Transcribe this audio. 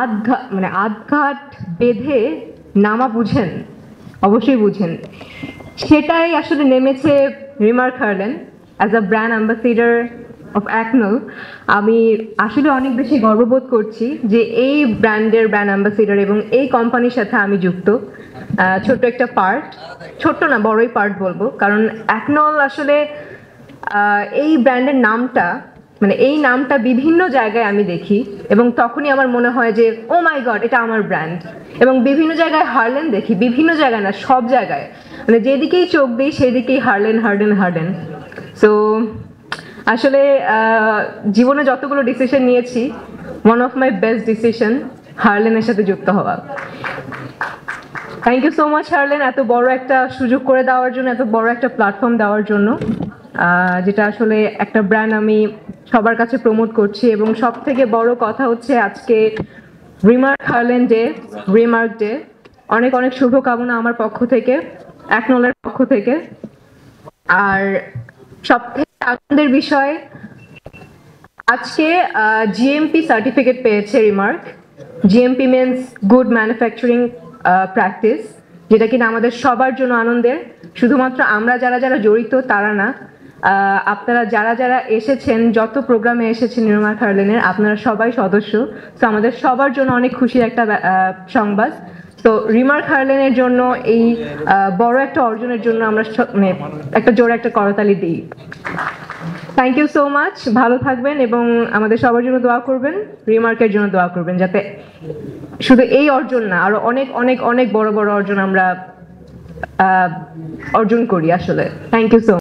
আধঘাট বেঁধে নামা বুঝেন, অবশ্যই বুঝেন। সেটাই আসলে নেমেছে remark Herlan as a brand ambassador of Acnol. আমি আসলে অনেক বেশি গর্ববোধ করছি যে এই ব্র্যান্ডের ব্র্যান্ড অ্যাম্বাসিডার এবং এই কোম্পানির সাথে আমি যুক্ত। ছোট্ট একটা পার্ট, ছোট্ট না বড়ই পার্ট বলবো, কারণ অ্যাকনল আসলে এই ব্র্যান্ডের নামটা এই নামটা বিভিন্ন জায়গায় আমি দেখি এবং তখনই আমার মনে হয় যে ও মাই গড, এটা আমার ব্র্যান্ড। এবং বিভিন্ন জায়গায় হার্লেন দেখি, বিভিন্ন জায়গায় না, সব জায়গায়, যেদিকেই চোখ দিই সেদিকেই হার্লেন হার্লেন হার্লেন। সো আসলে জীবনে যতগুলো ডিসিশন নিয়েছি, one of my best decision হার্লেনের সাথে যুক্ত হওয়া। Thank you so much Herlan, এত বড় একটা সুযোগ করে দেওয়ার জন্য, এত বড় একটা প্ল্যাটফর্ম দেওয়ার জন্য, যেটা আসলে একটা ব্র্যান্ড আমি সবার কাছে প্রমোট করছি। এবং সব থেকে বড় কথা হচ্ছে আজকে remark Herlan day, remark day. অনেক অনেক শুভকামনা আমার পক্ষ থেকে, অ্যাকনলের পক্ষ থেকে। আর সব থেকে আনন্দের বিষয়, আজকে জিএমপি সার্টিফিকেট পেয়েছে remark. GMP means good manufacturing practice, যেটা কিনা আমাদের সবার জন্য আনন্দের। শুধুমাত্র আমরা যারা যারা জড়িত তারা না, আপনারা যারা যারা এসেছেন, যত প্রোগ্রামে এসেছেন রিমার্ক হার্লেনের, আপনারা সবাই সদস্য। তো আমাদের সবার জন্য অনেক খুশির একটা সংবাদ। তো রিমার্ক হার্লেনের জন্য এই বড় একটা অর্জনের জন্য আমরা একটা জোরে একটা করতালি দিই। থ্যাংক ইউ সো মাচ, ভালো থাকবেন এবং আমাদের সবার জন্য দোয়া করবেন, রিমার্কের জন্য দোয়া করবেন, যাতে শুধু এই অর্জন না, আরো অনেক অনেক অনেক বড় বড় অর্জন আমরা অর্জন করি আসলে। Thank you so much.